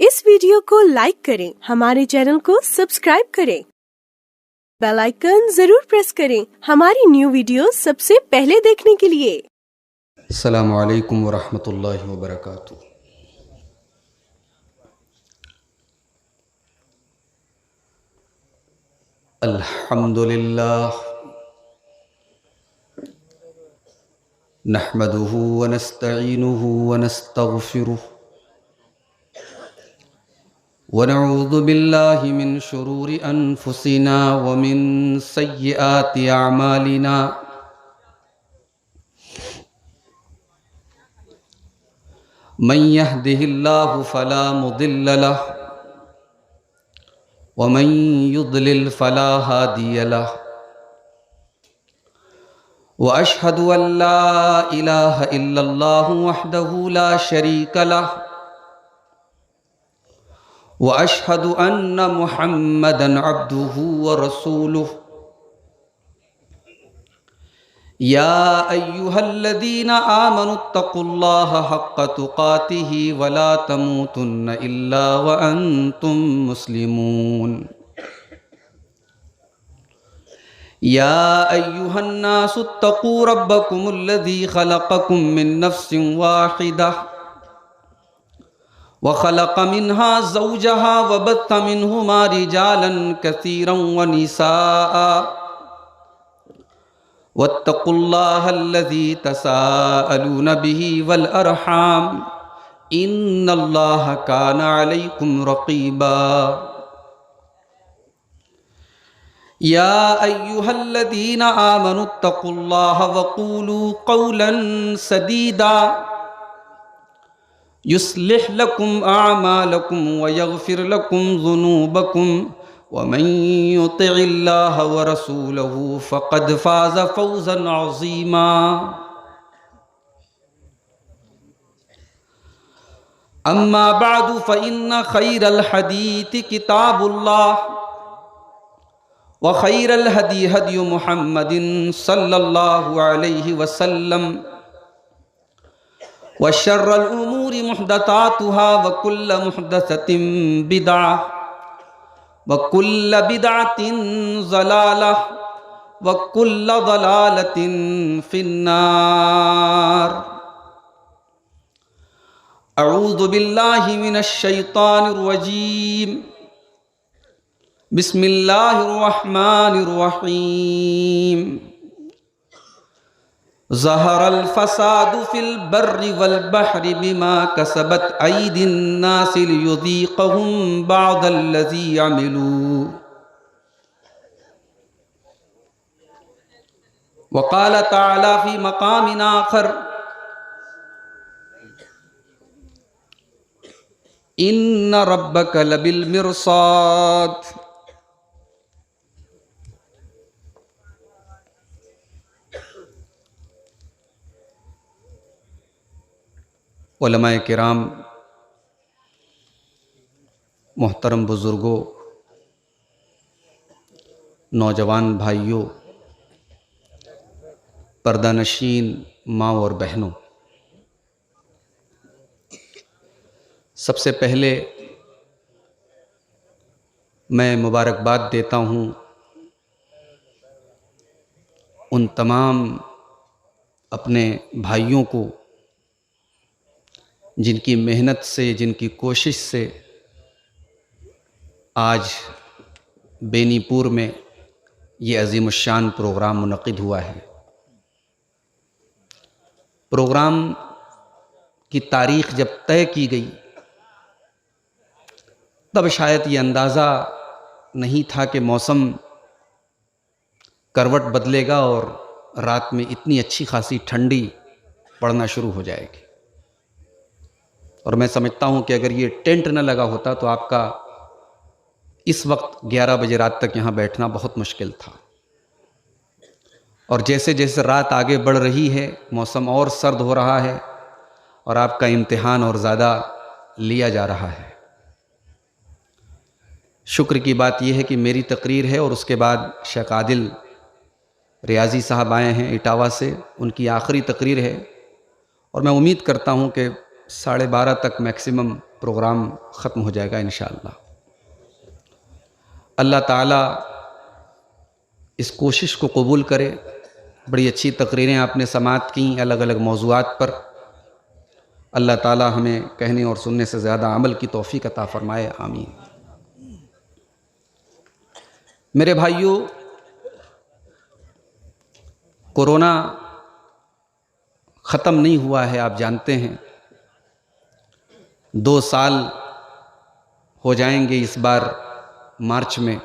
इस वीडियो को लाइक करें, हमारे चैनल को सब्सक्राइब करें, बेल आइकन जरूर प्रेस करें हमारी न्यू वीडियो सबसे पहले देखने के लिए। अस्सलामु अलैकुम वरहमतुल्लाहि वबरकातुहू। अल्हम्दुलिल्लाह नहमदुहु व नस्तईनुहु व नस्तगफिरुहु व नऊज़ु बिल्लाहि मिन शुरूरि अनफुसिना व मिन सय्यिआति अअमालिना। मन यहदिहिल्लाहु फला मुदिल्ल लहु व मन युद्लिल फला हादिय लहु व अशहदु अल्ला इलाहा इल्लल्लाहु वहदहु ला शरीक लहु व अशहदु अन्न मुहम्मदन अब्दुहु व रसूलुहु। या अय्युहल्लज़ीना आमनुत्तक़ुल्लाहा हक़्क़ तुक़ातिही व ला तमूतुन्न इल्ला व अंतुम मुस्लिमून। या अय्युहन्नासुत्तक़ू रब्बकुमुल्लज़ी ख़लक़कुम मिन नफ़्सिन वाहिदह व ख़लक़ मिन्हा ज़ौजहा व बत्थ मिन्हुमा रिजालन कसीरन व निसाअ वत्तक़ुल्लाहल्लज़ी तसाअलून बिही वल अरहाम इन्नल्लाहा काना अलैकुम रक़ीबा। या अय्युहल्लज़ीना आमनुत्तक़ुल्लाहा वक़ूलू क़ौलन सदीदा युस्लिह लकुम अअमालकुम व यग़फ़िर लकुम ज़ुनूबकुम व मन युतिइल्लाह व रसूलहु फ़क़द फ़ाज़ फ़ौज़न अज़ीमा। अम्मा बअदु फ़इन्न ख़ैरल हदीथि किताबुल्लाह व ख़ैरल हदी हदी मुहम्मदिन सल्लल्लाहु अलैहि वसल्लम व शर्रल उमूरि मुहदसातुहा व कुल्ल मुहदसतिन बिदअह व कुल्ल बिदअतिन ज़लालह व कुल्ल ज़लालतिन फिन्नार। अऊज़ु बिल्लाहि मिनश शैतानिर रजीम। बिस्मिल्लाहिर रहमानिर रहीम। ज़हरल फ़सादु फ़िल बर्रि वल बहरि बिमा कसबत अयदिन नासि लियुज़ीक़हुम बअदल्लज़ी अमिलू। व क़ाल तआला फ़ी मक़ामिन आख़र इन्न रब्बक लबिल मिरसाद। उलमाए किराम, मोहतरम बुज़ुर्गों, नौजवान भाइयों, पर्दानशीन माँ और बहनों, सबसे पहले मैं मुबारकबाद देता हूँ उन तमाम अपने भाइयों को जिनकी मेहनत से, जिनकी कोशिश से आज बेनीपुर में ये अज़ीमुश्शान प्रोग्राम मुनक़िद हुआ है। प्रोग्राम की तारीख़ जब तय की गई तब शायद ये अंदाज़ा नहीं था कि मौसम करवट बदलेगा और रात में इतनी अच्छी खासी ठंडी पड़ना शुरू हो जाएगी। और मैं समझता हूँ कि अगर ये टेंट न लगा होता तो आपका इस वक्त 11 बजे रात तक यहाँ बैठना बहुत मुश्किल था। और जैसे जैसे रात आगे बढ़ रही है मौसम और सर्द हो रहा है और आपका इम्तिहान और ज़्यादा लिया जा रहा है। शुक्र की बात यह है कि मेरी तकरीर है और उसके बाद शेख आदिल रियाजी साहब आए हैं इटावा से, उनकी आखिरी तकरीर है और मैं उम्मीद करता हूँ कि 12:30 तक मैक्सिमम प्रोग्राम ख़त्म हो जाएगा इंशाअल्लाह। अल्लाह ताला इस कोशिश को कबूल करे। बड़ी अच्छी तकरीरें आपने समाअत की अलग अलग मौज़ूआत पर। अल्लाह ताला हमें कहने और सुनने से ज़्यादा अमल की तौफ़ीक़ अता फ़रमाए, आमीन। मेरे भाइयों, कोरोना ख़त्म नहीं हुआ है, आप जानते हैं। 2 साल हो जाएंगे इस बार मार्च में।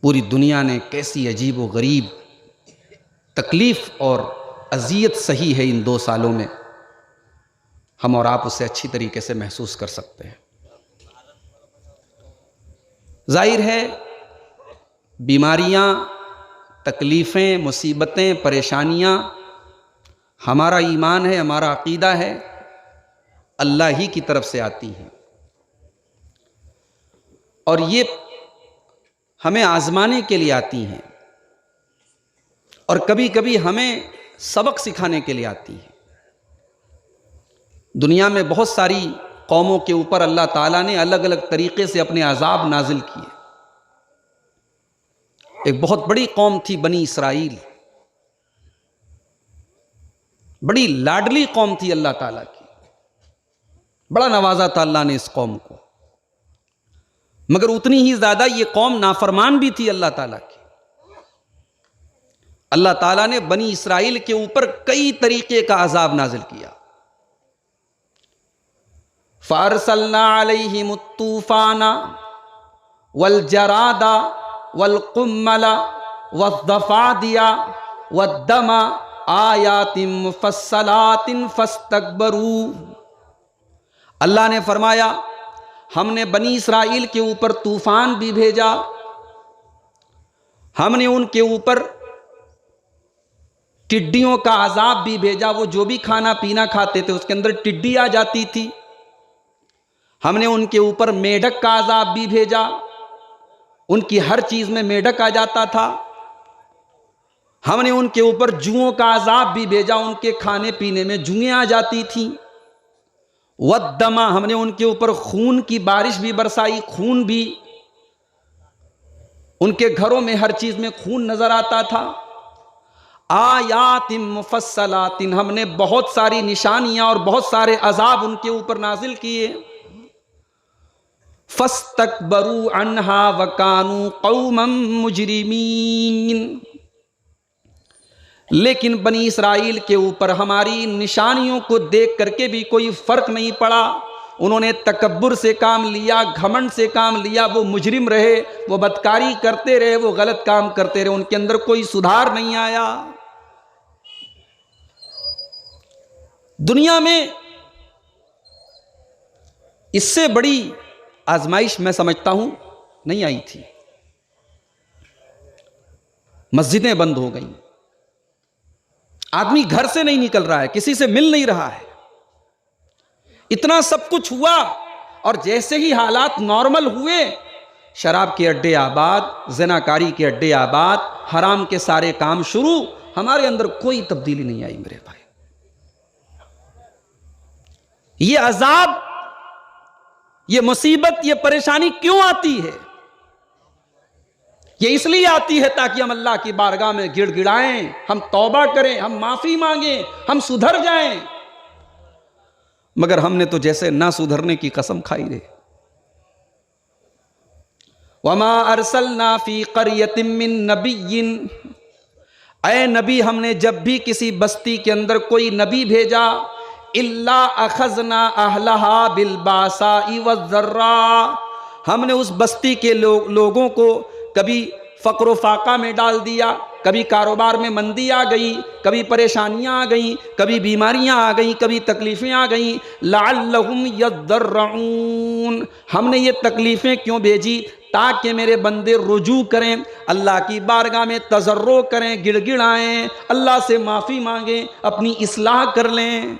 पूरी दुनिया ने कैसी अजीब व गरीब तकलीफ़ और अज़ियत सही है इन 2 सालों में, हम और आप उसे अच्छी तरीके से महसूस कर सकते हैं। जाहिर है बीमारियां, तकलीफ़ें, मुसीबतें, परेशानियां, हमारा ईमान है, हमारा अक़ीदा है, अल्लाह ही की तरफ से आती हैं और ये हमें आज़माने के लिए आती हैं और कभी कभी हमें सबक सिखाने के लिए आती हैं। दुनिया में बहुत सारी कौमों के ऊपर अल्लाह ताला ने अलग अलग तरीके से अपने अज़ाब नाजिल किए। एक बहुत बड़ी कौम थी बनी इसराइल, बड़ी लाडली कौम थी अल्लाह ताला की, बड़ा नवाजा था अल्लाह ने इस कौम को। मगर उतनी ही ज्यादा ये कौम नाफरमान भी थी अल्लाह ताला की। अल्लाह ताला ने बनी इसराइल के ऊपर कई तरीके का अजाब नाजिल किया। फारसलना अलैहिमुत तूफाना वल जरादा वल कुम्मला वज़्ज़फ़ादिया वद्दमा आयातिम मुफ़स्सलातिन फस्तकबरू। अल्लाह ने फरमाया, हमने बनी इसराइल के ऊपर तूफान भी भेजा, हमने उनके ऊपर टिड्डियों का अजाब भी भेजा। वो जो भी खाना पीना खाते थे उसके अंदर टिड्डी आ जाती थी। हमने उनके ऊपर मेढक का अजाब भी भेजा, उनकी हर चीज में मेढक आ जाता था। हमने उनके ऊपर जुओं का अजाब भी भेजा, उनके खाने पीने में जुएं आ जाती थी। वद्दमा, हमने उनके ऊपर खून की बारिश भी बरसाई, खून भी, उनके घरों में हर चीज में खून नजर आता था। आयातिम मुफस्सलातिन, हमने बहुत सारी निशानियां और बहुत सारे अजाब उनके ऊपर नाजिल किए। फस्तकबरू अन्हा वकानू कौमम मुजरिमीन, लेकिन बनी इसराइल के ऊपर हमारी निशानियों को देख करके भी कोई फर्क नहीं पड़ा। उन्होंने तकब्बुर से काम लिया, घमंड से काम लिया। वो मुजरिम रहे, वो बदकारी करते रहे, वो गलत काम करते रहे, उनके अंदर कोई सुधार नहीं आया। दुनिया में इससे बड़ी आजमाइश मैं समझता हूं नहीं आई थी। मस्जिदें बंद हो गई, आदमी घर से नहीं निकल रहा है, किसी से मिल नहीं रहा है। इतना सब कुछ हुआ और जैसे ही हालात नॉर्मल हुए, शराब के अड्डे आबाद, ज़िनाकारी के अड्डे आबाद, हराम के सारे काम शुरू। हमारे अंदर कोई तब्दीली नहीं आई मेरे भाई। ये अजाब, ये मुसीबत, ये परेशानी क्यों आती है? ये इसलिए आती है ताकि हम अल्लाह की बारगाह में गिड़गिड़ाएं, हम तौबा करें, हम माफी मांगें, हम सुधर जाएं। मगर हमने तो जैसे ना सुधरने की कसम खाई रे। वमा अरसलना फी क़रयतिन मिन नबिय्यिन, ऐ नबी, हमने जब भी किसी बस्ती के अंदर कोई नबी भेजा, इल्ला अखज़ना अहलहा बिलबासाई वज़्ज़र्रा, हमने उस बस्ती के लोगों को कभी फ़क्र फाका में डाल दिया, कभी कारोबार में मंदी आ गई, कभी परेशानियां आ गई, कभी बीमारियां आ गई, कभी तकलीफ़ें आ गई। लअल्लहुम यद्दर्रऊन, हमने ये तकलीफ़ें क्यों भेजी? ताकि मेरे बंदे रुजू करें, अल्लाह की बारगाह में तज़र्रो करें, गिड़गिड़ाएं, अल्लाह से माफ़ी मांगें, अपनी इस्लाह कर लें।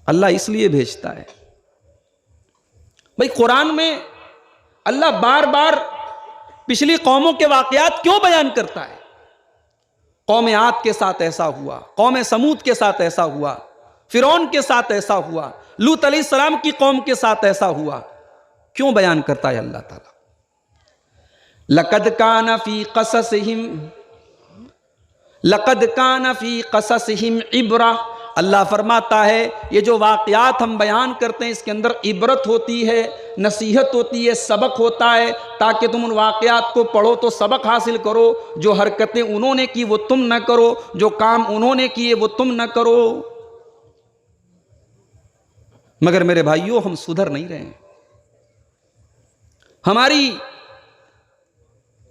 अल्लाह इसलिए भेजता है भाई। कुरान में अल्लाह बार बार पिछली कौमों के वाकयात क्यों बयान करता है? कौम आद के साथ ऐसा हुआ, कौम समूद के साथ ऐसा हुआ, फिरौन के साथ ऐसा हुआ, लूत अलैहिस्सलाम की कौम के साथ ऐसा हुआ। क्यों बयान करता है अल्लाह ताला? लक़द कान फी क़ससिहिम इब्रा। अल्लाह फरमाता है ये जो वाक़यात हम बयान करते हैं इसके अंदर इबरत होती है, नसीहत होती है, सबक होता है, ताकि तुम उन वाक़यात को पढ़ो तो सबक हासिल करो। जो हरकतें उन्होंने की वो तुम न करो, जो काम उन्होंने किए वो तुम न करो। मगर मेरे भाइयों, हम सुधर नहीं रहे हैं। हमारी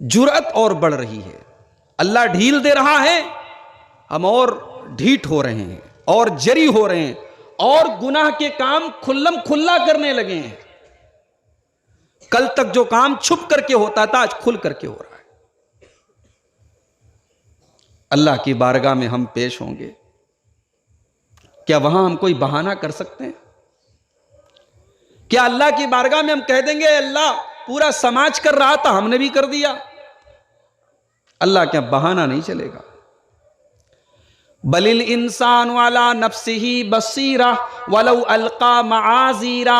जुर्अत और बढ़ रही है। अल्लाह ढील दे रहा है, हम और ढीठ हो रहे हैं और जरी हो रहे हैं और गुनाह के काम खुल्लम खुल्ला करने लगे हैं। कल तक जो काम छुप करके होता था आज खुल करके हो रहा है। अल्लाह की बारगाह में हम पेश होंगे, क्या वहां हम कोई बहाना कर सकते हैं? क्या अल्लाह की बारगाह में हम कह देंगे अल्लाह पूरा समाज कर रहा था हमने भी कर दिया? अल्लाह क्या बहाना नहीं चलेगा। बलिल इंसान वाला नफ्सिही बसीरा वलौ अलका माजीरा।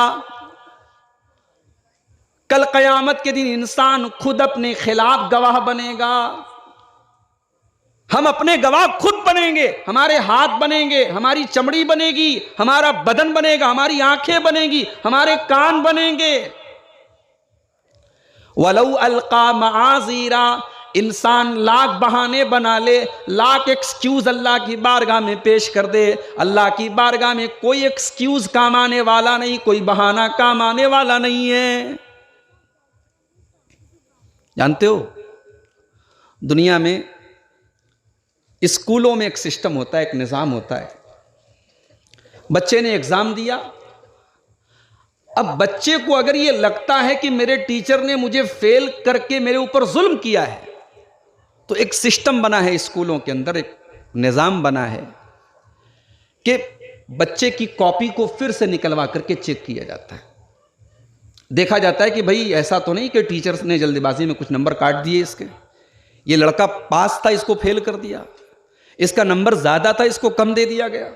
कल कयामत के दिन इंसान खुद अपने खिलाफ गवाह बनेगा। हम अपने गवाह खुद बनेंगे। हमारे हाथ बनेंगे, हमारी चमड़ी बनेगी, हमारा बदन बनेगा, हमारी आंखें बनेगी, हमारे कान बनेंगे। वलौ अलका माजीरा। इंसान लाख बहाने बना ले, लाख एक्सक्यूज अल्लाह की बारगाह में पेश कर दे, अल्लाह की बारगाह में कोई एक्सक्यूज काम आने वाला नहीं, कोई बहाना काम आने वाला नहीं है। जानते हो, दुनिया में स्कूलों में एक सिस्टम होता है, एक निज़ाम होता है। बच्चे ने एग्जाम दिया, अब बच्चे को अगर ये लगता है कि मेरे टीचर ने मुझे फेल करके मेरे ऊपर जुल्म किया है, तो एक सिस्टम बना है स्कूलों के अंदर, एक निज़ाम बना है कि बच्चे की कॉपी को फिर से निकलवा करके चेक किया जाता है। देखा जाता है कि भाई ऐसा तो नहीं कि टीचर्स ने जल्दबाजी में कुछ नंबर काट दिए इसके, ये लड़का पास था इसको फेल कर दिया, इसका नंबर ज्यादा था इसको कम दे दिया गया।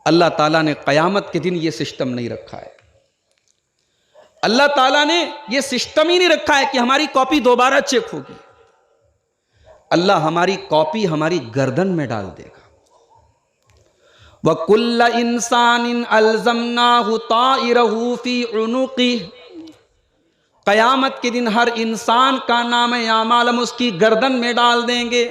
अल्लाह ताला ने कयामत के दिन ये सिस्टम नहीं रखा है। अल्लाह ताला ने ये सिस्टम ही नहीं रखा है कि हमारी कॉपी दोबारा चेक होगी। अल्लाह हमारी कॉपी हमारी गर्दन में डाल देगा। वकुल्ल इंसानिन अल्ज़मनाहु ताइरहु फी उनुक़ी। कयामत के दिन हर इंसान का नाम आमाल हम उसकी गर्दन में डाल देंगे।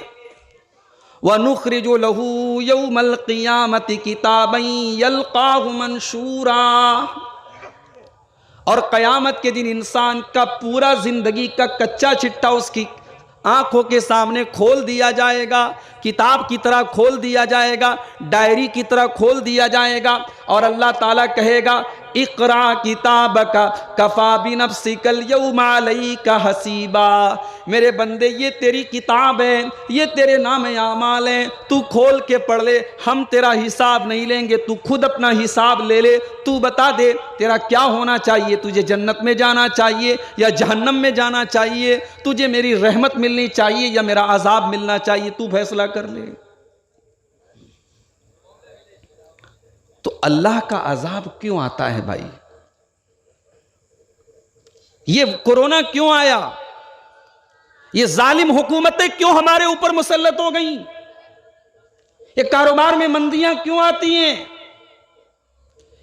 वनुख़रिजु लहू यौमल क़ियामति किताबन यल्क़ाहु मंशूरा। और कयामत के दिन इंसान का पूरा जिंदगी का कच्चा चिट्ठा उसकी आंखों के सामने खोल दिया जाएगा, किताब की तरह खोल दिया जाएगा, डायरी की तरह खोल दिया जाएगा। और अल्लाह ताला कहेगा इक़रा किताबका कफ़ा बिनफ़्सिकल यौमा अलैका हसीबा। मेरे बंदे ये तेरी किताब है, ये तेरे नाम आमाल हैं, तू खोल के पढ़ ले, हम तेरा हिसाब नहीं लेंगे, तू खुद अपना हिसाब ले ले। तू बता दे तेरा क्या होना चाहिए, तुझे जन्नत में जाना चाहिए या जहन्नम में जाना चाहिए, तुझे मेरी रहमत मिलनी चाहिए या मेरा अजाब मिलना चाहिए, तू फैसला कर ले। तो अल्लाह का अजाब क्यों आता है भाई? ये कोरोना क्यों आया? ये जालिम हुकूमतें क्यों हमारे ऊपर मुसल्लत हो गई? ये कारोबार में मंदियां क्यों आती हैं?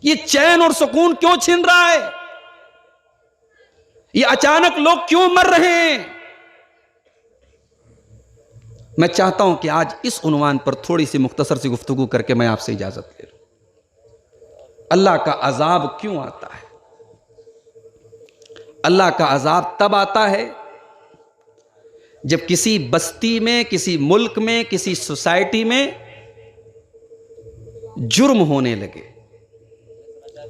ये चैन और सुकून क्यों छिन रहा है? ये अचानक लोग क्यों मर रहे हैं? मैं चाहता हूं कि आज इस उन्वान पर थोड़ी सी मुख्तसर सी गुफ्तगू करके मैं आपसे इजाजत ले लूं। अल्लाह का अजाब क्यों आता है? अल्लाह का अजाब तब आता है जब किसी बस्ती में, किसी मुल्क में, किसी सोसाइटी में जुर्म होने लगे,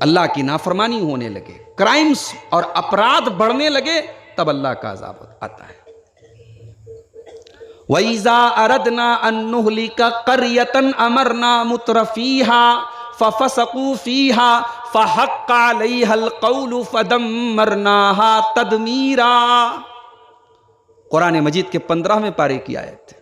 अल्लाह की नाफरमानी होने लगे, क्राइम्स और अपराध बढ़ने लगे, तब अल्लाह का अजाब आता है। वइज़ा अरदना अन नुहलिका क़र्यतन अमरना मुत्रफीहा फफसकू फीहा फहक्का अलैहल क़ौलु फदम्मरनाहा तदमीरा। कुरान मजीद के 15वें पारे की आयत।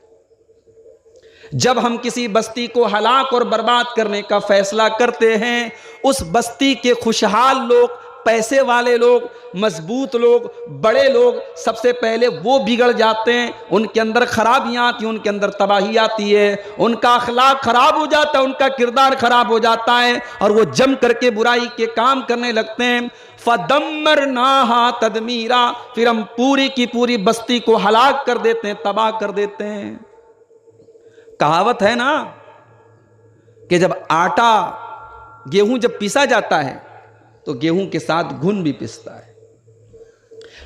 जब हम किसी बस्ती को हलाक और बर्बाद करने का फैसला करते हैं, उस बस्ती के खुशहाल लोग, पैसे वाले लोग, मजबूत लोग, बड़े लोग, सबसे पहले वो बिगड़ जाते हैं। उनके अंदर खराबियां आती हैं, उनके अंदर तबाही आती है, उनका अखलाक खराब हो जाता है, उनका किरदार खराब हो जाता है और वो जम करके बुराई के काम करने लगते हैं। फदम्मरनाहा तदमीरा, फिर हम पूरी की पूरी बस्ती को हलाक कर देते हैं, तबाह कर देते हैं। कहावत है ना कि जब आटा, गेहूं जब पीसा जाता है तो गेहूं के साथ घुन भी पिसता है।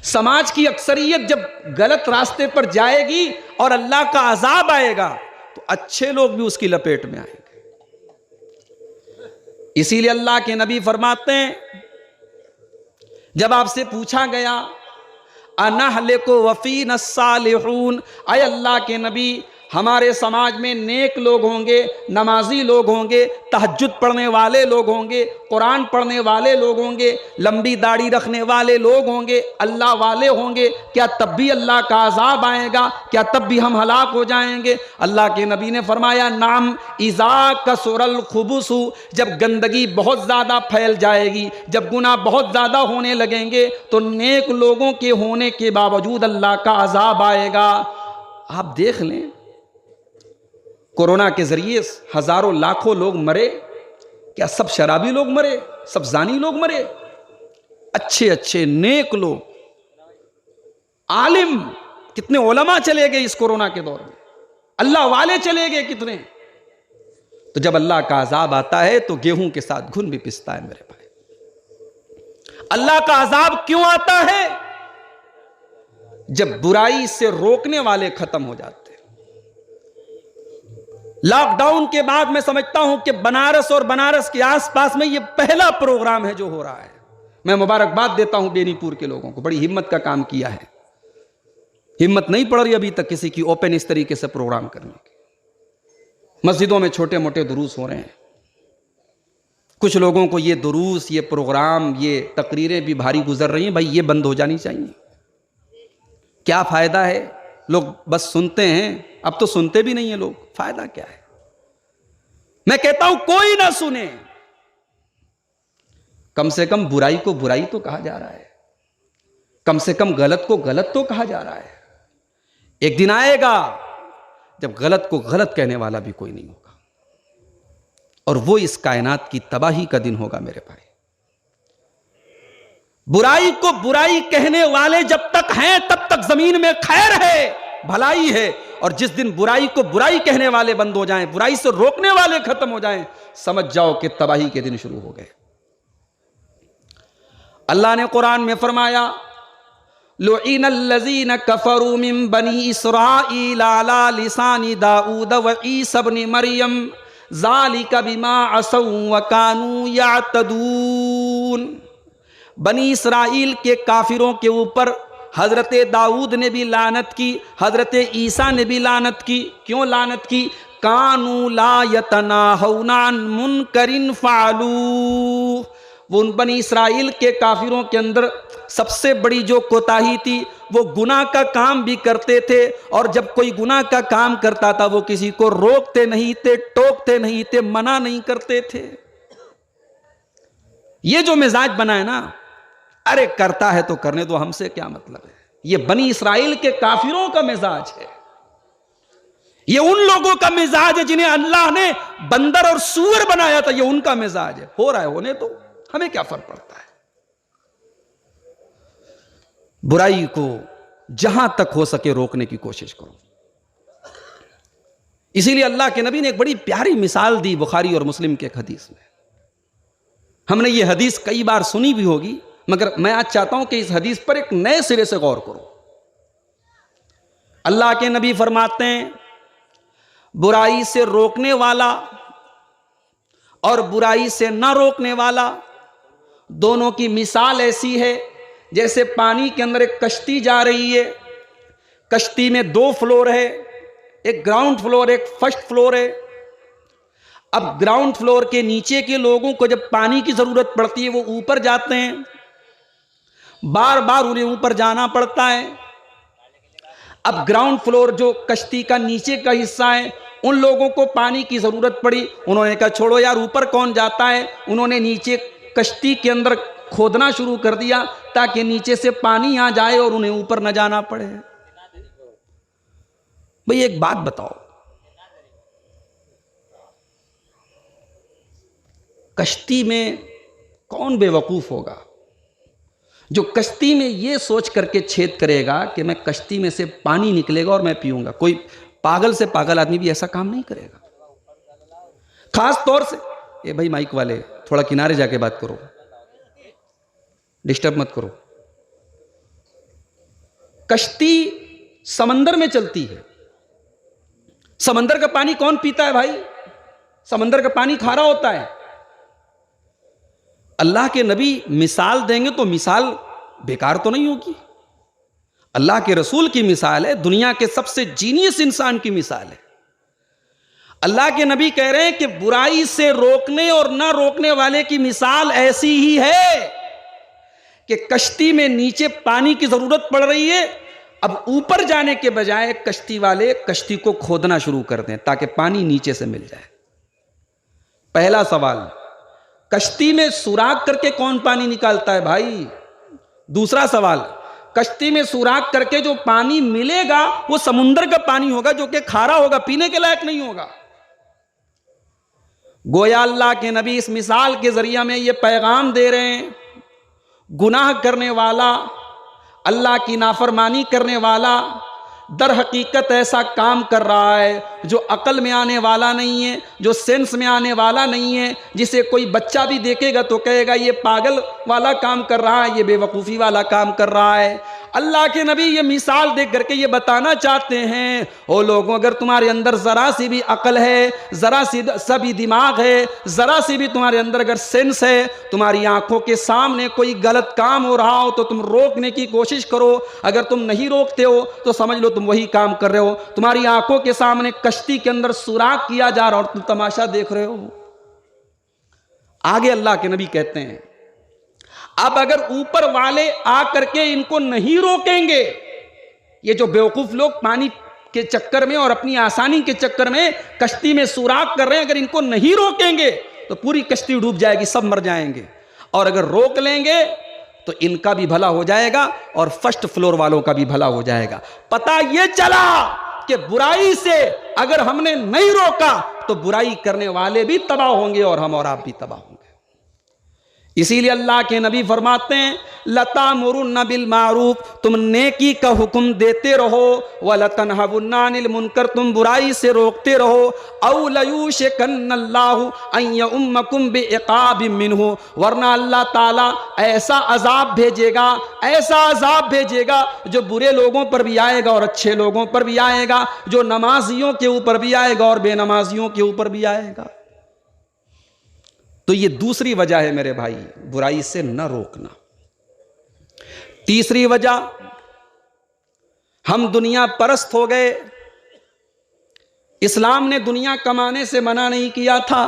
समाज की अक्सरियत जब गलत रास्ते पर जाएगी और अल्लाह का अजाब आएगा तो अच्छे लोग भी उसकी लपेट में आएंगे। इसीलिए अल्लाह के नबी फरमाते हैं, जब आपसे पूछा गया अनहलिकु वफीना सालिहून, आए अल्लाह के नबी, हमारे समाज में नेक लोग होंगे, नमाजी लोग होंगे, तहज्जुद पढ़ने वाले लोग होंगे, कुरान पढ़ने वाले लोग होंगे, लंबी दाढ़ी रखने वाले लोग होंगे, अल्लाह वाले होंगे, क्या तब भी अल्लाह का अजाब आएगा? क्या तब भी हम हलाक हो जाएंगे? अल्लाह के नबी ने फरमाया, नाम इज़ा कसुरल खुबुसु, जब गंदगी बहुत ज़्यादा फैल जाएगी, जब गुनाह बहुत ज़्यादा होने लगेंगे तो नेक लोगों के होने के बावजूद अल्लाह का अजाब आएगा। आप देख लें, कोरोना के जरिए हजारों लाखों लोग मरे, क्या सब शराबी लोग मरे? सब जानी लोग मरे? अच्छे अच्छे नेक लोग, आलिम, कितने उलमा चले गए इस कोरोना के दौर में, अल्लाह वाले चले गए कितने। तो जब अल्लाह का अजाब आता है तो गेहूं के साथ घुन भी पिसता है मेरे भाई। अल्लाह का अजाब क्यों आता है? जब बुराई से रोकने वाले खत्म हो जाते। लॉकडाउन के बाद मैं समझता हूं कि बनारस और बनारस के आसपास में यह पहला प्रोग्राम है जो हो रहा है। मैं मुबारकबाद देता हूं बेनीपुर के लोगों को, बड़ी हिम्मत का काम किया है। हिम्मत नहीं पड़ रही अभी तक किसी की ओपन इस तरीके से प्रोग्राम करने की। मस्जिदों में छोटे मोटे दुरूस हो रहे हैं। कुछ लोगों को ये दुरूस, ये प्रोग्राम, ये तकरीरें भी भारी गुजर रही हैं। भाई ये बंद हो जानी चाहिए। क्या फायदा है? लोग बस सुनते हैं, अब तो सुनते भी नहीं है लोग। फायदा क्या है? मैं कहता हूं कोई ना सुने, कम से कम बुराई को बुराई तो कहा जा रहा है, कम से कम गलत को गलत तो कहा जा रहा है। एक दिन आएगा जब गलत को गलत कहने वाला भी कोई नहीं होगा, और वो इस कायनात की तबाही का दिन होगा मेरे भाई। बुराई को बुराई कहने वाले जब तक हैं तब तक जमीन में खैर है, भलाई है, और जिस दिन बुराई को बुराई कहने वाले बंद हो जाएं, बुराई से रोकने वाले खत्म हो जाएं, समझ जाओ कि तबाही के दिन शुरू हो गए। अल्लाह ने कुरान में फरमाया, लुइनल्लज़ीन कफ़रू मिन बनी इस्राईल अला लिसानी दाऊद व ईसा इब्न मरियम ज़ालिका बिमा असौ व कानू यातदून। बनी इस्राइल के काफिरों के ऊपर हजरत दाऊद ने भी लानत की, हजरत ईसा ने भी लानत की। क्यों लानत की? कानू ला यतनाहौना अन मुनकरिन फ़अलू। वो उन बनी इस्राइल के काफिरों के अंदर सबसे बड़ी जो कोताही थी, वो गुनाह का काम भी करते थे, और जब कोई गुनाह का काम करता था वो किसी को रोकते नहीं थे, टोकते नहीं थे, मना नहीं करते थे। ये जो मिजाज बना है ना, अरे करता है तो करने दो, हमसे क्या मतलब है। ये बनी इस्राइल के काफिरों का मिजाज है। ये उन लोगों का मिजाज है जिन्हें अल्लाह ने बंदर और सूअर बनाया था। ये उनका मिजाज है। हो रहा है होने तो, हमें क्या फर्क पड़ता है। बुराई को जहां तक हो सके रोकने की कोशिश करो। इसीलिए अल्लाह के नबी ने एक बड़ी प्यारी मिसाल दी बुखारी और मुस्लिम के एक हदीस में। हमने ये हदीस कई बार सुनी भी होगी, मगर मैं आज चाहता हूं कि इस हदीस पर एक नए सिरे से गौर करो। अल्लाह के नबी फरमाते हैं, बुराई से रोकने वाला और बुराई से न रोकने वाला दोनों की मिसाल ऐसी है जैसे पानी के अंदर एक कश्ती जा रही है। कश्ती में 2 फ्लोर है, एक ग्राउंड फ्लोर, एक फर्स्ट फ्लोर है। अब ग्राउंड फ्लोर के नीचे के लोगों को जब पानी की जरूरत पड़ती है वो ऊपर जाते हैं, बार बार उन्हें ऊपर जाना पड़ता है। अब ग्राउंड फ्लोर जो कश्ती का नीचे का हिस्सा है उन लोगों को पानी की ज़रूरत पड़ी, उन्होंने कहा छोड़ो यार ऊपर कौन जाता है। उन्होंने नीचे कश्ती के अंदर खोदना शुरू कर दिया ताकि नीचे से पानी आ जाए और उन्हें ऊपर न जाना पड़े। भाई एक बात बताओ, कश्ती में कौन बेवकूफ होगा जो कश्ती में यह सोच करके छेद करेगा कि मैं कश्ती में से पानी निकलेगा और मैं पीऊंगा। कोई पागल से पागल आदमी भी ऐसा काम नहीं करेगा। खास तौर से ये भाई माइक वाले थोड़ा किनारे जाके बात करो, डिस्टर्ब मत करो। कश्ती समंदर में चलती है, समंदर का पानी कौन पीता है भाई? समंदर का पानी खारा होता है। अल्लाह के नबी मिसाल देंगे तो मिसाल बेकार तो नहीं होगी। अल्लाह के रसूल की मिसाल है, दुनिया के सबसे जीनियस इंसान की मिसाल है। अल्लाह के नबी कह रहे हैं कि बुराई से रोकने और ना रोकने वाले की मिसाल ऐसी ही है कि कश्ती में नीचे पानी की जरूरत पड़ रही है, अब ऊपर जाने के बजाय कश्ती वाले कश्ती को खोदना शुरू कर दें ताकि पानी नीचे से मिल जाए। पहला सवाल, कश्ती में सुराख करके कौन पानी निकालता है भाई? दूसरा सवाल, कश्ती में सुराख करके जो पानी मिलेगा वो समुद्र का पानी होगा जो कि खारा होगा, पीने के लायक नहीं होगा। गोया अल्लाह के नबी इस मिसाल के जरिए में ये पैगाम दे रहे हैं, गुनाह करने वाला, अल्लाह की नाफरमानी करने वाला दर हकीकत ऐसा काम कर रहा है जो अकल में आने वाला नहीं है, जो सेंस में आने वाला नहीं है, जिसे कोई बच्चा भी देखेगा तो कहेगा ये पागल वाला काम कर रहा है, ये बेवकूफ़ी वाला काम कर रहा है। अल्लाह के नबी ये मिसाल देख करके ये बताना चाहते हैं, ओ लोगों, अगर तुम्हारे अंदर ज़रा सी भी अकल है, ज़रा सा भी दिमाग है, ज़रा सी भी तुम्हारे अंदर अगर सेंस है, तुम्हारी आंखों के सामने कोई गलत काम हो रहा हो तो तुम रोकने की कोशिश करो। अगर तुम नहीं रोकते हो तो समझ लो तुम वही काम कर रहे हो। तुम्हारी आंखों के सामने कश्ती के अंदर सुराख किया जा रहा और तुम तमाशा देख रहे हो। आगे अल्लाह के नबी कहते हैं, अब अगर ऊपर वाले आकर के इनको नहीं रोकेंगे, ये जो बेवकूफ लोग पानी के चक्कर में और अपनी आसानी के चक्कर में कश्ती में सुराख कर रहे हैं, अगर इनको नहीं रोकेंगे तो पूरी कश्ती डूब जाएगी, सब मर जाएंगे। और अगर रोक लेंगे तो इनका भी भला हो जाएगा और फर्स्ट फ्लोर वालों का भी भला हो जाएगा। पता यह चला कि बुराई से अगर हमने नहीं रोका तो बुराई करने वाले भी तबाह होंगे और हम और आप भी तबाह होंगे। इसीलिए अल्लाह के नबी फरमाते हैं, लतामुरुन्न बिल मारूफ, तुम नेकी का हुक्म देते रहो, व लतनहवुन्ना अनिल मुनकर, तुम बुराई से रोकते रहो। औ लयूशकन्नल्लाहु अन यउम्मकुम बिइकाबिम मिन्हु, वरना अल्लाह ताला ऐसा अजाब भेजेगा, ऐसा अजाब भेजेगा जो बुरे लोगों पर भी आएगा और अच्छे लोगों पर भी आएगा, जो नमाजियों के ऊपर भी आएगा और बेनमाजियों के ऊपर भी आएगा। तो ये दूसरी वजह है मेरे भाई, बुराई से न रोकना। तीसरी वजह, हम दुनिया परस्त हो गए। इस्लाम ने दुनिया कमाने से मना नहीं किया था,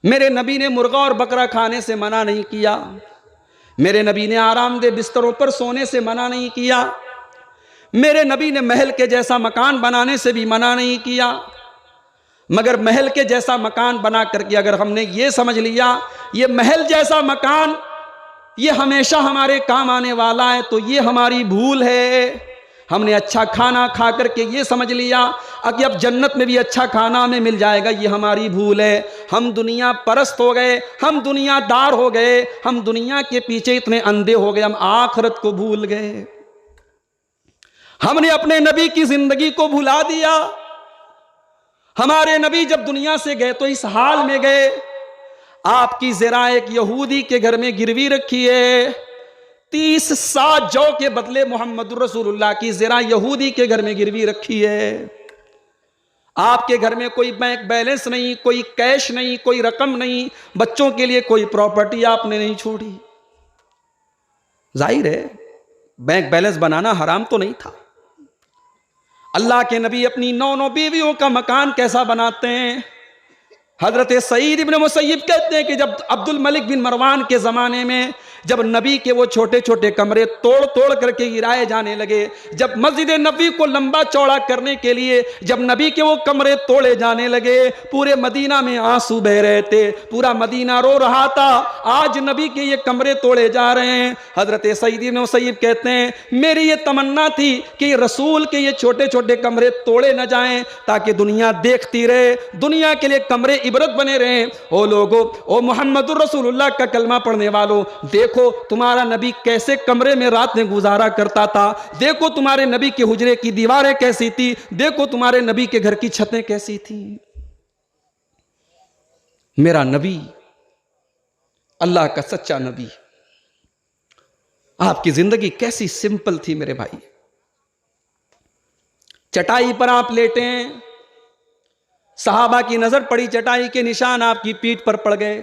मेरे नबी ने मुर्गा और बकरा खाने से मना नहीं किया, मेरे नबी ने आरामदेह बिस्तरों पर सोने से मना नहीं किया, मेरे नबी ने महल के जैसा मकान बनाने से भी मना नहीं किया। मगर महल के जैसा मकान बना करके अगर हमने ये समझ लिया ये महल जैसा मकान ये हमेशा हमारे काम आने वाला है, तो ये हमारी भूल है। हमने अच्छा खाना खा करके ये समझ लिया कि अब जन्नत में भी अच्छा खाना हमें मिल जाएगा, ये हमारी भूल है। हम दुनिया परस्त हो गए, हम दुनियादार हो गए, हम दुनिया के पीछे इतने अंधे हो गए, हम आखिरत को भूल गए। हमने अपने नबी की जिंदगी को भुला दिया। हमारे नबी जब दुनिया से गए तो इस हाल में गए, आपकी ज़रा एक यहूदी के घर में गिरवी रखी है, 30 साल जौ के बदले मोहम्मद रसूलुल्लाह की ज़रा यहूदी के घर में गिरवी रखी है। आपके घर में कोई बैंक बैलेंस नहीं, कोई कैश नहीं, कोई रकम नहीं, बच्चों के लिए कोई प्रॉपर्टी आपने नहीं छोड़ी। जाहिर है बैंक बैलेंस बनाना हराम तो नहीं था। अल्लाह के नबी अपनी 9 बीवियों का मकान कैसा बनाते हैं। हजरत सईद इब्न मुसय्यब कहते हैं कि जब अब्दुल मलिक बिन मरवान के ज़माने में जब नबी के वो छोटे छोटे कमरे तोड़ तोड़ करके गिराए जाने लगे, जब मस्जिद नबी को लंबा चौड़ा करने के लिए जब नबी के वो कमरे तोड़े जाने लगे, पूरे मदीना में आंसू बह रहे थे, पूरा मदीना रो रहा था, आज नबी के ये कमरे तोड़े जा रहे हैं। हजरत सईद इब्न मुसय्यब कहते हैं, मेरी ये तमन्ना थी कि रसूल के ये छोटे छोटे कमरे तोड़े न जाएं, ताकि दुनिया देखती रहे, दुनिया के लिए कमरे इबरत बने रहे। ओ लोगो, ओ मोहम्मदुर रसूलुल्लाह का कलमा पढ़ने वालों, देखो तुम्हारा नबी कैसे कमरे में रात में गुजारा करता था, देखो तुम्हारे नबी के हुजरे की दीवारें कैसी थी, देखो तुम्हारे नबी के घर की छतें कैसी थी। मेरा नबी अल्लाह का सच्चा नबी, आपकी जिंदगी कैसी सिंपल थी मेरे भाई। चटाई पर आप लेटे हैं, सहाबा की नजर पड़ी, चटाई के निशान आपकी पीठ पर पड़ गए।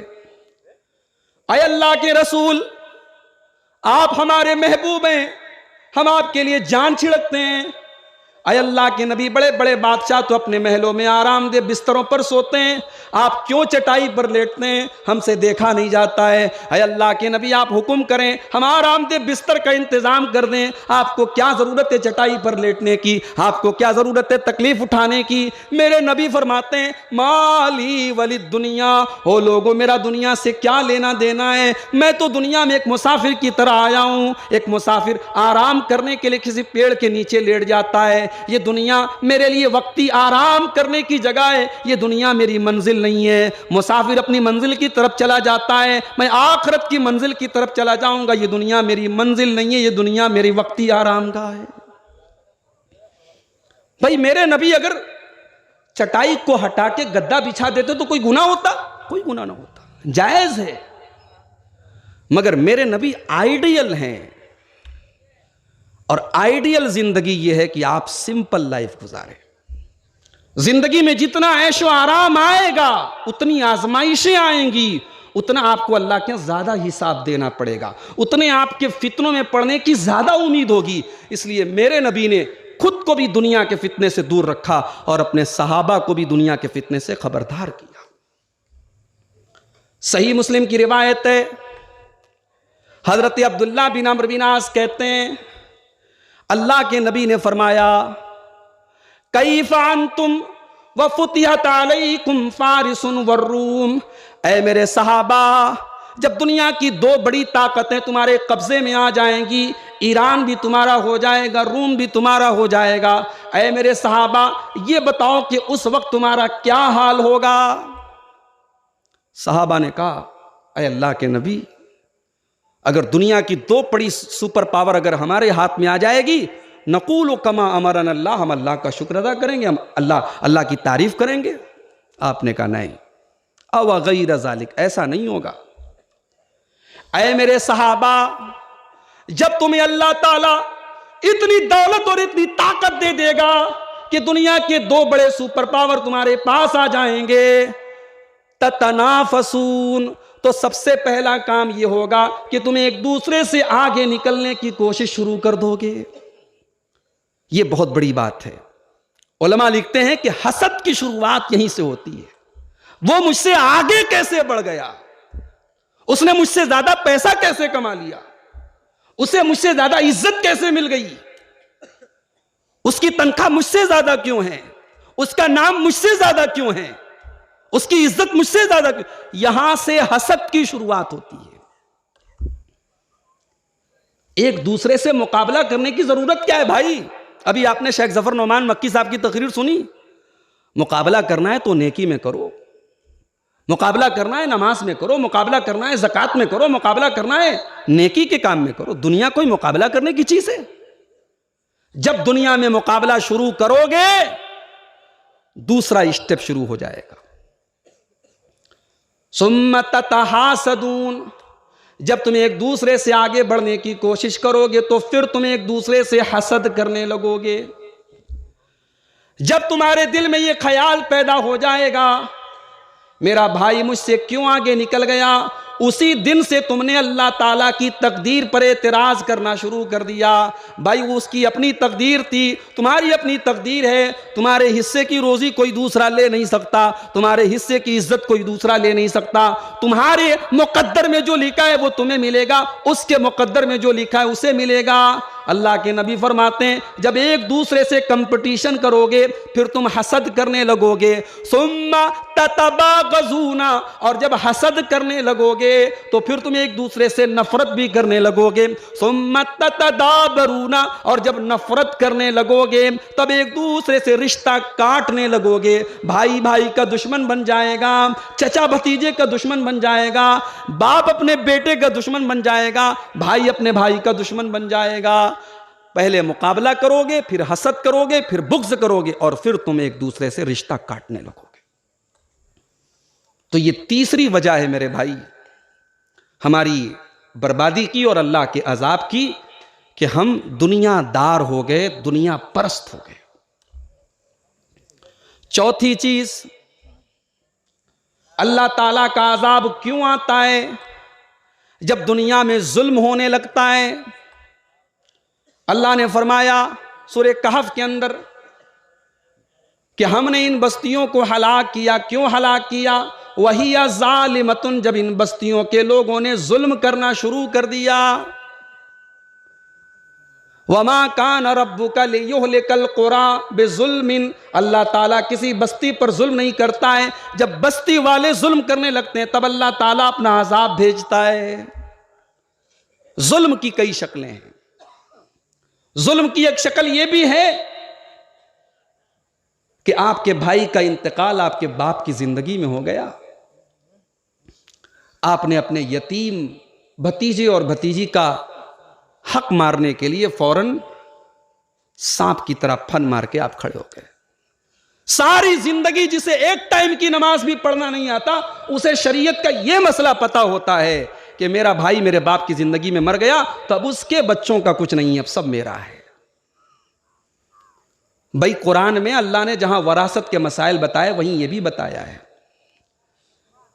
अय अल्लाह के रसूल, आप हमारे महबूब हैं, हम आपके लिए जान छिड़कते हैं। अय अल्लाह के नबी, बड़े बड़े बादशाह तो अपने महलों में आरामदेह बिस्तरों पर सोते हैं, आप क्यों चटाई पर लेटते हैं, हमसे देखा नहीं जाता है। अय अल्लाह के नबी, आप हुक्म करें, हम आरामदेह बिस्तर का इंतजाम कर दें, आपको क्या जरूरत है चटाई पर लेटने की, आपको क्या जरूरत है तकलीफ उठाने की। मेरे नबी फरमाते हैं, माली वली दुनिया, हो लोगों मेरा दुनिया से क्या लेना देना है, मैं तो दुनिया में एक मुसाफिर की तरह आया हूं। एक मुसाफिर आराम करने के लिए किसी पेड़ के नीचे लेट जाता है, ये दुनिया मेरे लिए वक्ती आराम करने की जगह है, ये दुनिया मेरी मंजिल नहीं है। मुसाफिर अपनी मंजिल की तरफ चला जाता है, मैं आखिरत की मंजिल की तरफ चला जाऊंगा, ये दुनिया मेरी मंजिल नहीं है, ये दुनिया मेरी वक्ती आराम का है। भाई मेरे नबी अगर चटाई को हटा के गद्दा बिछा देते तो कोई गुनाह होता? कोई गुनाह ना होता, जायज है। मगर मेरे नबी आइडियल हैं, और आइडियल जिंदगी यह है कि आप सिंपल लाइफ गुजारें। जिंदगी में जितना ऐशो आराम आएगा, उतनी आजमाइशें आएंगी, उतना आपको अल्लाह के ज्यादा हिसाब देना पड़ेगा, उतने आपके फितनों में पड़ने की ज्यादा उम्मीद होगी। इसलिए मेरे नबी ने खुद को भी दुनिया के फितने से दूर रखा और अपने सहाबा को भी दुनिया के फितने से खबरदार किया। सही मुस्लिम की रिवायत है, हजरत अब्दुल्ला बिन अम्र बिन आस कहते हैं, अल्लाह के नबी ने फरमाया, कैफ़ अंतुम व फुतिहत अलैकुम फारिसुन व रूम, ऐ मेरे सहाबा, जब दुनिया की दो बड़ी ताकतें तुम्हारे कब्जे में आ जाएंगी, ईरान भी तुम्हारा हो जाएगा, रूम भी तुम्हारा हो जाएगा, ऐ मेरे सहाबा ये बताओ कि उस वक्त तुम्हारा क्या हाल होगा। सहाबा ने कहा, ऐ अल्लाह के नबी, अगर दुनिया की दो बड़ी सुपर पावर अगर हमारे हाथ में आ जाएगी, नकूल कमा अमरन अल्लाह, हम अल्लाह का शुक्र अदा करेंगे, हम अल्लाह की तारीफ करेंगे। आपने कहा नहीं, अव गैर ज़ालिक, ऐसा नहीं होगा। ऐ मेरे सहाबा, जब तुम्हें अल्लाह ताला इतनी दौलत और इतनी ताकत दे देगा कि दुनिया के दो बड़े सुपर पावर तुम्हारे पास आ जाएंगे, ततनाफसून, तो सबसे पहला काम यह होगा कि तुम्हें एक दूसरे से आगे निकलने की कोशिश शुरू कर दोगे। यह बहुत बड़ी बात है। उलमा लिखते हैं कि हसद की शुरुआत यहीं से होती है। वो मुझसे आगे कैसे बढ़ गया, उसने मुझसे ज्यादा पैसा कैसे कमा लिया, उसे मुझसे ज्यादा इज्जत कैसे मिल गई, उसकी तनख्वाह मुझसे ज्यादा क्यों है, उसका नाम मुझसे ज्यादा क्यों है, उसकी इज्जत मुझसे ज्यादा क्यों। यहां से हसद की शुरुआत होती है। एक दूसरे से मुकाबला करने की जरूरत क्या है भाई। अभी आपने शेख जफर नोमान मक्की साहब की तकरीर सुनी। मुकाबला करना है तो नेकी में करो, मुकाबला करना है नमाज में करो, मुकाबला करना है ज़कात में करो, मुकाबला करना है नेकी के काम में करो। दुनिया कोई मुकाबला करने की चीज है? जब दुनिया में मुकाबला शुरू करोगे, दूसरा स्टेप शुरू हो जाएगा। सुम्मत ततहासदून, जब तुम एक दूसरे से आगे बढ़ने की कोशिश करोगे तो फिर तुम एक दूसरे से हसद करने लगोगे। जब तुम्हारे दिल में यह ख्याल पैदा हो जाएगा, मेरा भाई मुझसे क्यों आगे निकल गया, उसी दिन से तुमने अल्लाह ताला की तकदीर पर एतराज करना शुरू कर दिया। भाई वो उसकी अपनी तकदीर थी, तुम्हारी अपनी तकदीर है। तुम्हारे हिस्से की रोजी कोई दूसरा ले नहीं सकता, तुम्हारे हिस्से की इज्जत कोई दूसरा ले नहीं सकता। तुम्हारे मुकद्दर में जो लिखा है वो तुम्हें मिलेगा, उसके मुकद्दर में जो लिखा है उसे मिलेगा। अल्लाह के नबी फरमाते हैं, जब एक दूसरे से कंपटीशन करोगे फिर तुम हसद करने लगोगे। सुम्मा ततबागज़ूना, और जब हसद करने लगोगे तो फिर तुम एक दूसरे से नफरत भी करने लगोगे। सुम्मा ततदाबरूना, और जब नफरत करने लगोगे तब एक दूसरे से रिश्ता काटने लगोगे। भाई भाई का दुश्मन बन जाएगा, चचा भतीजे का दुश्मन बन जाएगा, बाप अपने बेटे का दुश्मन बन जाएगा, भाई अपने भाई का दुश्मन बन जाएगा। पहले मुकाबला करोगे, फिर हसद करोगे, फिर बुग़्ज़ करोगे, और फिर तुम एक दूसरे से रिश्ता काटने लगोगे। तो ये तीसरी वजह है मेरे भाई हमारी बर्बादी की और अल्लाह के अजाब की, कि हम दुनियादार हो गए, दुनिया परस्त हो गए। चौथी चीज, अल्लाह ताला का अजाब क्यों आता है? जब दुनिया में जुल्म होने लगता है। अल्लाह ने फरमाया सूरह कहफ के अंदर कि हमने इन बस्तियों को हलाक किया। क्यों हलाक किया? वही ज़ालिमतुन, जब इन बस्तियों के लोगों ने जुल्म करना शुरू कर दिया। वमा कान रब्बुका लियुहलिकल कुरा बिजुल्मिन, अल्लाह ताला किसी बस्ती पर जुल्म नहीं करता है। जब बस्ती वाले जुल्म करने लगते हैं तब अल्लाह ताला अपना अजाब भेजता है। जुल्म की कई शक्लें हैं। जुल्म की एक शक्ल यह भी है कि आपके भाई का इंतकाल आपके बाप की जिंदगी में हो गया, आपने अपने यतीम भतीजे और भतीजी का हक मारने के लिए फौरन सांप की तरह फन मार के आप खड़े हो गए। सारी जिंदगी जिसे एक टाइम की नमाज भी पढ़ना नहीं आता, उसे शरीयत का यह मसला पता होता है कि मेरा भाई मेरे बाप की जिंदगी में मर गया तो अब उसके बच्चों का कुछ नहीं है, अब सब मेरा है। भाई कुरान में अल्लाह ने जहां वरासत के मसाइल बताए वहीं यह भी बताया है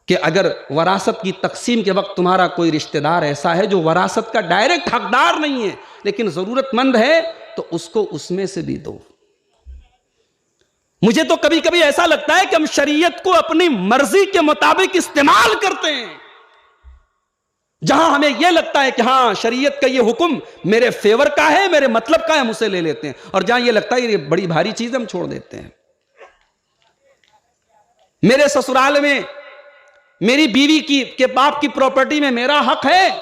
कि अगर वरासत की तकसीम के वक्त तुम्हारा कोई रिश्तेदार ऐसा है जो वरासत का डायरेक्ट हकदार नहीं है लेकिन जरूरतमंद है, तो उसको उसमें से भी दो। मुझे तो कभी कभी ऐसा लगता है कि हम शरीयत को अपनी मर्जी के मुताबिक इस्तेमाल करते हैं। जहां हमें यह लगता है कि हां शरीयत का यह हुक्म मेरे फेवर का है, मेरे मतलब का है, हम उसे ले लेते हैं, और जहां यह लगता है ये बड़ी भारी चीज हम छोड़ देते हैं। मेरे ससुराल में मेरी बीवी के बाप की प्रॉपर्टी में मेरा हक है,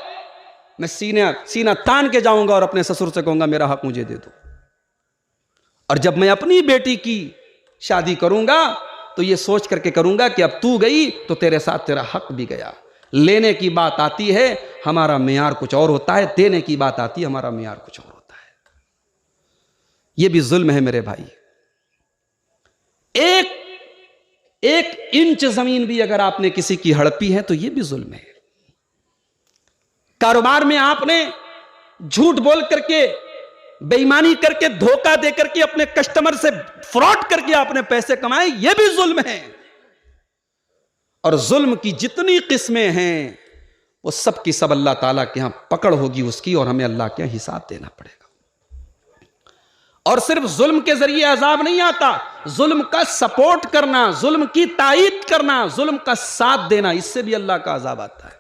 मैं सीना तान के जाऊंगा और अपने ससुर से कहूंगा मेरा हक मुझे दे दो। और जब मैं अपनी बेटी की शादी करूंगा तो यह सोच करके करूंगा कि अब तू गई तो तेरे साथ तेरा हक भी गया। लेने की बात आती है हमारा मियार कुछ और होता है, देने की बात आती है हमारा मियार कुछ और होता है। यह भी जुल्म है मेरे भाई। एक इंच जमीन भी अगर आपने किसी की हड़पी है तो यह भी जुल्म है। कारोबार में आपने झूठ बोल करके, बेईमानी करके, धोखा दे करके अपने कस्टमर से फ्रॉड करके आपने पैसे कमाए, यह भी जुल्म है। और जुल्म की जितनी किस्में हैं वो सब की सब अल्लाह ताला के यहां पकड़ होगी उसकी, और हमें अल्लाह के हिसाब देना पड़ेगा। और सिर्फ जुल्म के जरिए अजाब नहीं आता, जुल्म का सपोर्ट करना, जुल्म की तायीद करना, जुल्म का साथ देना, इससे भी अल्लाह का अजाब आता है।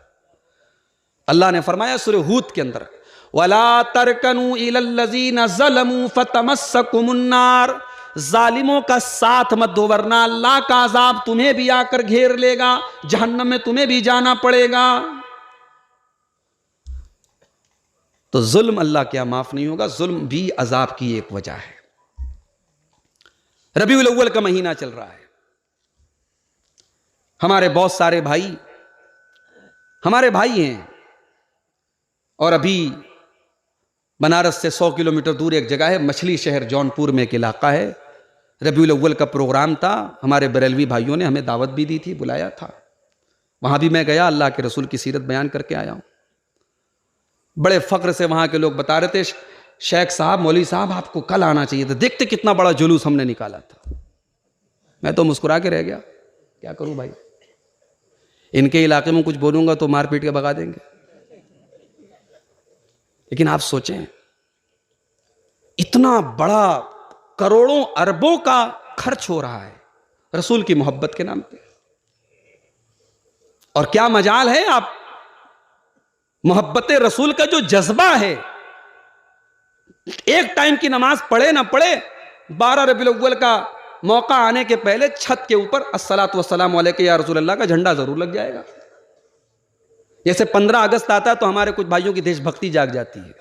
अल्लाह ने फरमाया सूरह हूद के अंदर, वला तरकनू इलल्लज़ीना ज़लमू फतमस्सकुमुन्नार, जालिमों का साथ मत दो वरना अल्लाह का अजाब तुम्हें भी आकर घेर लेगा, जहन्नम में तुम्हें भी जाना पड़ेगा। तो जुल्म अल्लाह क्या माफ नहीं होगा, जुल्म भी अजाब की एक वजह है। रबीउल अव्वल का महीना चल रहा है, हमारे बहुत सारे भाई हमारे भाई हैं, और अभी बनारस से 100 किलोमीटर दूर एक जगह है, मछली शहर जौनपुर में एक इलाका है। रबीउल अव्वल का प्रोग्राम था, हमारे बरेलवी भाइयों ने हमें दावत भी दी थी, बुलाया था। वहां भी मैं गया, अल्लाह के रसूल की सीरत बयान करके आया हूं। बड़े फख्र से वहां के लोग बता रहे थे, शेख साहब, मौलवी साहब, आपको कल आना चाहिए था, देखते कितना बड़ा जुलूस हमने निकाला था। मैं तो मुस्कुरा के रह गया, क्या करूं भाई। इनके इलाके में कुछ बोलूंगा तो मार पीट के भगा देंगे। लेकिन आप सोचें, इतना बड़ा करोड़ों अरबों का खर्च हो रहा है रसूल की मोहब्बत के नाम पे, और क्या मजाल है आप मोहब्बत रसूल का जो जज्बा है, एक टाइम की नमाज पढ़े ना पढ़े, 12 रबीउल अव्वल का मौका आने के पहले छत के ऊपर अस्सलातु वस्सलामु अलैका या रसूल अल्लाह का झंडा जरूर लग जाएगा। जैसे 15 अगस्त आता है तो हमारे कुछ भाइयों की देशभक्ति जाग जाती है,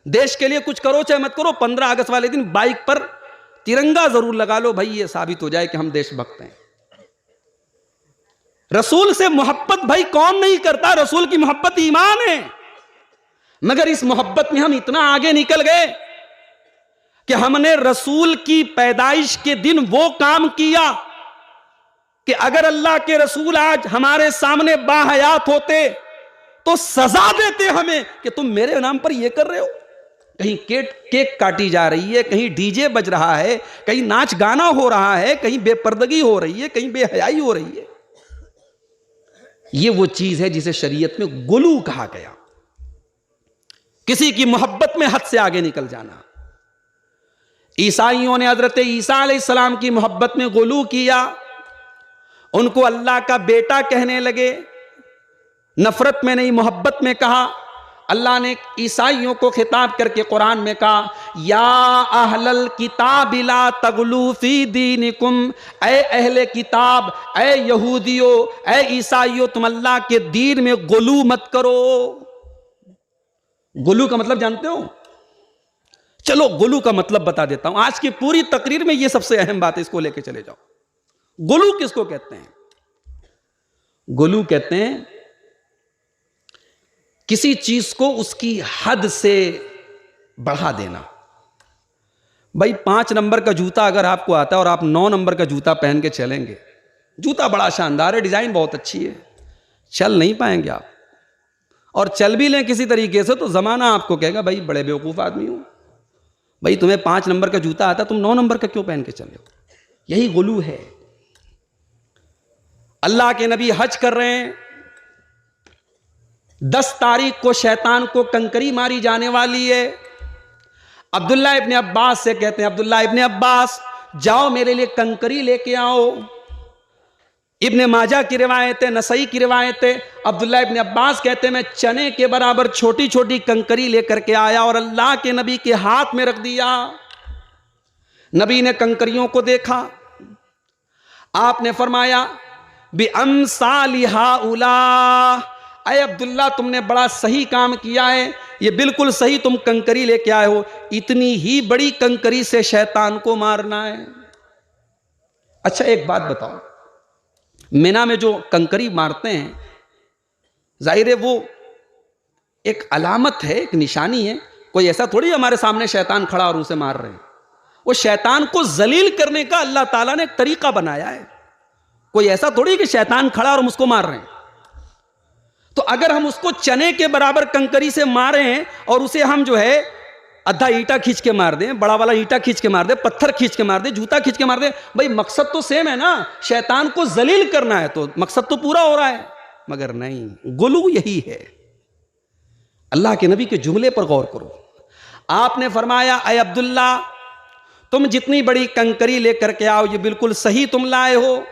देश के लिए कुछ करो चाहे मत करो, 15 अगस्त वाले दिन बाइक पर तिरंगा जरूर लगा लो भाई, ये साबित हो जाए कि हम देशभक्त हैं। रसूल से मोहब्बत भाई कौन नहीं करता, रसूल की मोहब्बत ईमान है। मगर इस मोहब्बत में हम इतना आगे निकल गए कि हमने रसूल की पैदाइश के दिन वो काम किया कि अगर अल्लाह के रसूल आज हमारे सामने बाहयात होते तो सजा देते हमें कि तुम मेरे नाम पर ये कर रहे हो। कहीं केक काटी जा रही है, कहीं डीजे बज रहा है, कहीं नाच गाना हो रहा है, कहीं बेपर्दगी हो रही है, कहीं बेहयाई हो रही है। ये वो चीज है जिसे शरीयत में गुलू कहा गया, किसी की मोहब्बत में हद से आगे निकल जाना। ईसाइयों ने हजरत ईसा अलैहिस्सलाम की मोहब्बत में गुलू किया, उनको अल्लाह का बेटा कहने लगे, नफरत में नहीं मोहब्बत में कहा। अल्लाह ने ईसाइयों को खिताब करके कुरान में कहा, या अहलल किताब ला तगलू फी दीनिकुम, ऐ अहले किताब, ऐ यहूदियों, ऐ ईसाइयों, तुम अल्लाह के दीन में गुलू मत करो। गुलू का मतलब जानते हो? चलो गुलू का मतलब बता देता हूं। आज की पूरी तकरीर में यह सबसे अहम बात है, इसको लेके चले जाओ। गुलू किसको कहते हैं? गुलू कहते हैं किसी चीज को उसकी हद से बढ़ा देना। भाई 5 नंबर का जूता अगर आपको आता है और आप 9 नंबर का जूता पहन के चलेंगे, जूता बड़ा शानदार है, डिजाइन बहुत अच्छी है, चल नहीं पाएंगे आप। और चल भी लें किसी तरीके से तो जमाना आपको कहेगा भाई बड़े बेवकूफ आदमी हो, भाई तुम्हें 5 नंबर का जूता आता, तुम 9 नंबर का क्यों पहन के चले हो। यही गुलू है। अल्लाह के नबी हज कर रहे हैं, 10 तारीख को शैतान को कंकरी मारी जाने वाली है। अब्दुल्ला इब्ने अब्बास से कहते हैं, अब्दुल्ला इब्ने अब्बास जाओ मेरे लिए कंकरी लेके आओ। इब्ने माजा की रिवायत है, नसई की रिवायत है, अब्दुल्ला इब्ने अब्बास कहते हैं मैं चने के बराबर छोटी छोटी कंकरी लेकर के आया और अल्लाह के नबी के हाथ में रख दिया। नबी ने कंकरियों को देखा, आपने फरमाया बि अमसालिहा उला, अय अब्दुल्ला तुमने बड़ा सही काम किया है, ये बिल्कुल सही तुम कंकरी लेके आए हो, इतनी ही बड़ी कंकरी से शैतान को मारना है। अच्छा एक बात बताओ, मिना में जो कंकरी मारते हैं, जाहिर है वो एक अलामत है, एक निशानी है। कोई ऐसा थोड़ी हमारे सामने शैतान खड़ा और उसे मार रहे हैं। वो शैतान को जलील करने का अल्लाह ताला ने एक तरीका बनाया है। कोई ऐसा थोड़ी कि शैतान खड़ा और हम उसको मार रहे हैं। तो अगर हम उसको चने के बराबर कंकरी से मारे हैं और उसे हम जो है आधा ईंटा खींच के मार दें, बड़ा वाला ईंटा खींच के मार दे, पत्थर खींच के मार दे, जूता खींच के मार दे, भाई मकसद तो सेम है ना, शैतान को जलील करना है, तो मकसद तो पूरा हो रहा है। मगर नहीं, गुलू यही है। अल्लाह के नबी के जुमले पर गौर करो। आपने फरमाया अय अब्दुल्ला तुम जितनी बड़ी कंकरी लेकर के आओ, ये बिल्कुल सही तुम लाए हो।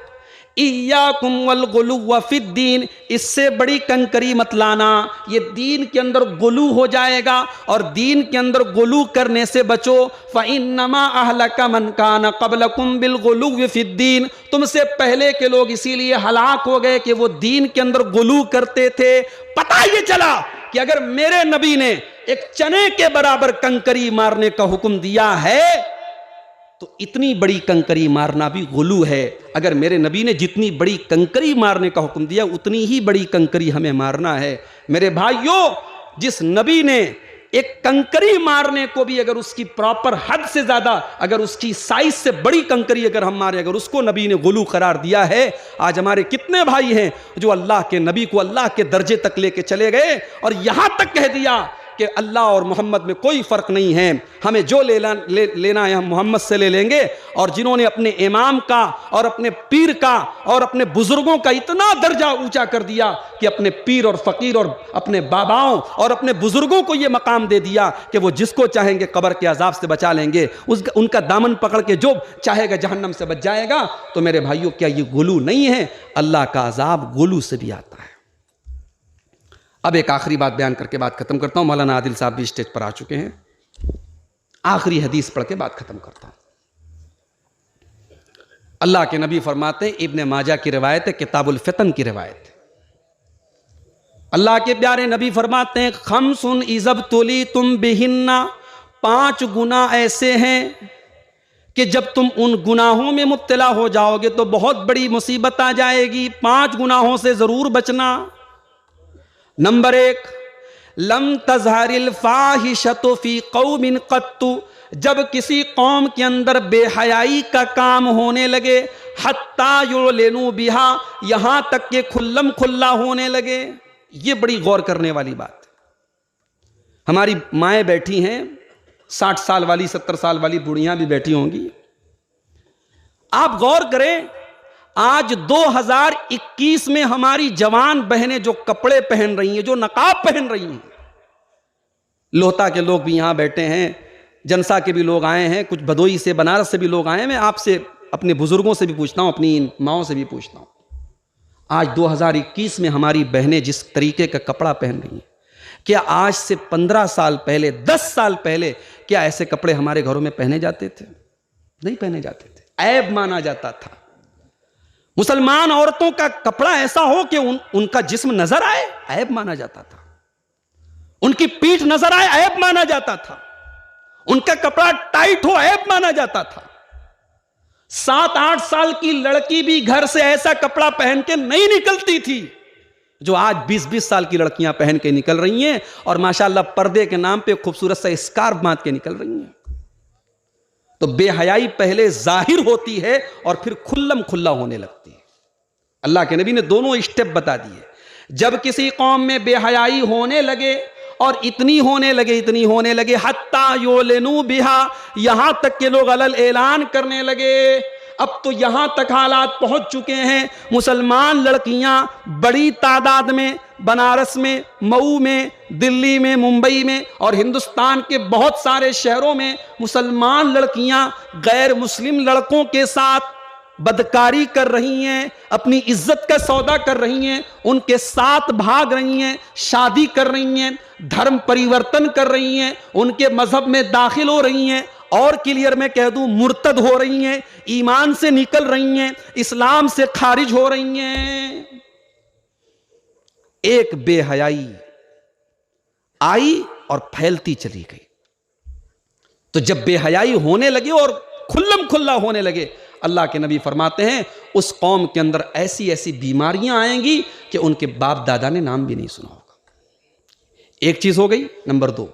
इय्याकुम वल गुलू फिद्दीन, इससे बड़ी कंकरी मत लाना, ये दीन के अंदर गुलू हो जाएगा और दीन के अंदर गुलू करने से बचो। फ़इन्नमा अहलका मन कान क़ब्लकुम बिल गुलू फिद्दीन, तुमसे पहले के लोग इसीलिए हलाक हो गए कि वो दीन के अंदर गुलू करते थे। पता ये चला कि अगर मेरे नबी ने एक चने के बराबर कंकरी मारने का हुक्म दिया है तो इतनी बड़ी कंकरी मारना भी गुलू है। अगर मेरे नबी ने जितनी बड़ी कंकरी मारने का हुक्म दिया उतनी ही बड़ी कंकरी हमें मारना है। मेरे भाइयों, जिस नबी ने एक कंकरी मारने को भी अगर उसकी प्रॉपर हद से ज्यादा, अगर उसकी साइज से बड़ी कंकरी अगर हम मारे, अगर उसको नबी ने गुलू करार दिया है, आज हमारे कितने भाई हैं जो अल्लाह के नबी को अल्लाह के दर्जे तक लेके चले गए और यहां तक कह दिया कि अल्लाह और मोहम्मद में कोई फ़र्क नहीं है, हमें जो लेना है हम मोहम्मद से ले लेंगे। और जिन्होंने अपने इमाम का और अपने पीर का और अपने बुज़ुर्गों का इतना दर्जा ऊंचा कर दिया कि अपने पीर और फ़कीर और अपने बाबाओं और अपने बुज़ुर्गों को यह मकाम दे दिया कि वो जिसको चाहेंगे कब्र के अजाब से बचा लेंगे, उनका दामन पकड़ के जो चाहेगा जहन्नम से बच जाएगा। तो मेरे भाइयों, क्या ये गुलू नहीं है? अल्लाह का अजाब गुलू से भी आता है। अब एक आखिरी बात बयान करके बात खत्म करता हूं। मौलाना आदिल साहब भी स्टेज पर आ चुके हैं। आखिरी हदीस पढ़ के बात खत्म करता हूं। अल्लाह के नबी फरमाते हैं, इब्ने माजा की रिवायत है, किताबुल फितन की रिवायत है। अल्लाह के प्यारे नबी फरमाते हैं, खमसुन इज़ब्तुली तुम बिहिन्ना, 5 गुनाह ऐसे हैं कि जब तुम उन गुनाहों में मुब्तला हो जाओगे तो बहुत बड़ी मुसीबत आ जाएगी। 5 गुनाहों से जरूर बचना। नंबर 1, लम तज़हरिल फाहिशतु फी कौमिन क़त्तु, जब किसी कौम के अंदर बेहयाई का काम होने लगे, हत्ता युलेनु बिहा, यहां तक के खुल्लम खुल्ला होने लगे। ये बड़ी गौर करने वाली बात। हमारी माएँ बैठी हैं, 60 साल वाली, 70 साल वाली बुढ़ियां भी बैठी होंगी। आप गौर करें, आज 2021 में हमारी जवान बहनें जो कपड़े पहन रही हैं, जो नकाब पहन रही हैं, लोहता के लोग भी यहां बैठे हैं, जनसा के भी लोग आए हैं, कुछ भदोई से, बनारस से भी लोग आए हैं। मैं आपसे, अपने बुजुर्गों से भी पूछता हूं, अपनी माओं से भी पूछता हूं, आज 2021 में हमारी बहनें जिस तरीके का कपड़ा पहन रही हैं, क्या आज से 15 साल पहले, 10 साल पहले, क्या ऐसे कपड़े हमारे घरों में पहने जाते थे? नहीं पहने जाते थे, ऐब माना जाता था। मुसलमान औरतों का कपड़ा ऐसा हो कि उनका जिस्म नजर आए, ऐब माना जाता था। उनकी पीठ नजर आए, ऐब माना जाता था। उनका कपड़ा टाइट हो, ऐब माना जाता था। 7-8 साल की लड़की भी घर से ऐसा कपड़ा पहन के नहीं निकलती थी जो आज 20-20 साल की लड़कियां पहन के निकल रही हैं, और माशाल्लाह पर्दे के नाम पे खूबसूरत सा स्कार्फ बांध के निकल रही हैं। तो बेहयाई पहले जाहिर होती है और फिर खुल्लम खुल्ला होने लगती है। अल्लाह के नबी ने दोनों स्टेप बता दिए। जब किसी कौम में बेहयाई होने लगे, और इतनी होने लगे हत्ता योलेनु बिहा, यहां तक के लोग अलल ऐलान करने लगे। अब तो यहां तक हालात पहुंच चुके हैं, मुसलमान लड़कियां बड़ी तादाद में बनारस में, मऊ में, दिल्ली में, मुंबई में और हिंदुस्तान के बहुत सारे शहरों में मुसलमान लड़कियां गैर मुस्लिम लड़कों के साथ बदकारी कर रही हैं, अपनी इज्जत का सौदा कर रही हैं, उनके साथ भाग रही हैं, शादी कर रही हैं, धर्म परिवर्तन कर रही हैं, उनके मजहब में दाखिल हो रही हैं, और क्लियर में कह दूं मुर्तद हो रही हैं, ईमान से निकल रही हैं, इस्लाम से खारिज हो रही हैं। एक बेहयाई आई और फैलती चली गई। तो जब बेहयाई होने लगे और खुल्लम खुल्ला होने लगे, अल्लाह के नबी फरमाते हैं उस कौम के अंदर ऐसी ऐसी बीमारियां आएंगी कि उनके बाप दादा ने नाम भी नहीं सुना होगा। एक चीज हो गई। नंबर 2,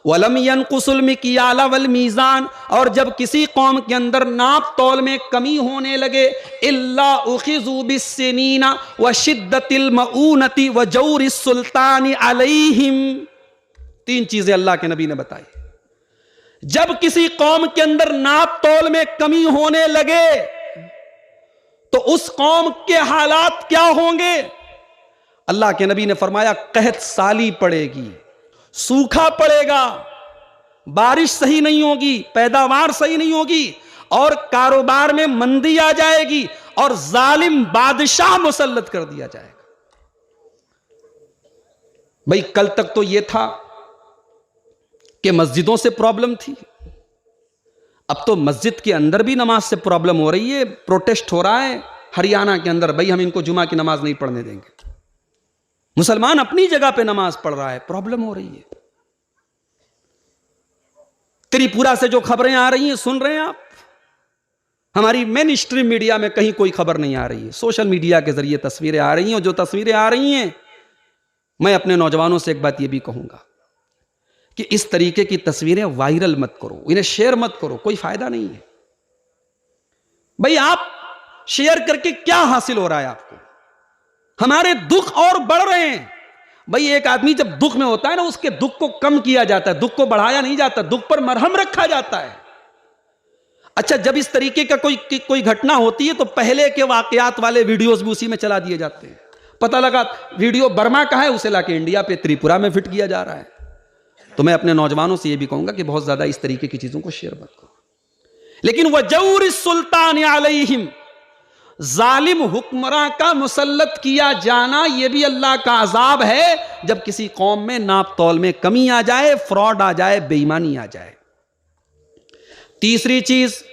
वलम यनकुसुल मिकियाल वल मीज़ान, और जब किसी कौम के अंदर नाप तौल में कमी होने लगे, इल्ला उखिज़ू बिस्सिनीना व शिद्दतिल मऊनति व जौरिस सुल्तानी अलैहिम। 3 चीजें अल्लाह के नबी ने बताई। जब किसी कौम के अंदर नाप तौल में कमी होने लगे तो उस कौम के हालात क्या होंगे? अल्लाह के नबी ने फरमाया कहत साली पड़ेगी, सूखा पड़ेगा, बारिश सही नहीं होगी, पैदावार सही नहीं होगी, और कारोबार में मंदी आ जाएगी, और जालिम बादशाह मुसल्लत कर दिया जाएगा। भाई कल तक तो यह था कि मस्जिदों से प्रॉब्लम थी, अब तो मस्जिद के अंदर भी नमाज से प्रॉब्लम हो रही है। प्रोटेस्ट हो रहा है हरियाणा के अंदर, भाई हम इनको जुमा की नमाज नहीं पढ़ने देंगे। मुसलमान अपनी जगह पे नमाज पढ़ रहा है, प्रॉब्लम हो रही है। त्रिपुरा से जो खबरें आ रही हैं सुन रहे हैं आप, हमारी मेन स्ट्रीम मीडिया में कहीं कोई खबर नहीं आ रही है, सोशल मीडिया के जरिए तस्वीरें आ रही हैं। और जो तस्वीरें आ रही हैं, मैं अपने नौजवानों से एक बात यह भी कहूंगा कि इस तरीके की तस्वीरें वायरल मत करो, इन्हें शेयर मत करो, कोई फायदा नहीं है। भाई आप शेयर करके क्या हासिल हो रहा है आपको? हमारे दुख और बढ़ रहे हैं, भाई एक आदमी जब दुख में होता है ना, उसके दुख को कम किया जाता है, दुख को बढ़ाया नहीं जाता, दुख पर मरहम रखा जाता है। अच्छा, जब इस तरीके का कोई घटना होती है तो पहले के वाकयात वाले वीडियोस भी उसी में चला दिए जाते हैं। पता लगा वीडियो बर्मा का है, उसे लाके इंडिया पे त्रिपुरा में फिट किया जा रहा है। तो मैं अपने नौजवानों से यह भी कहूंगा कि बहुत ज्यादा इस तरीके की चीजों को शेयर मत करो। लेकिन वजौर सुल्तान अलैहिम, जालिम हुक्मरां का मुसल्लत किया जाना, यह भी अल्लाह का अजाब है। जब किसी कौम में नाप तौल में कमी आ जाए, फ्रॉड आ जाए, बेईमानी आ जाए। तीसरी चीज,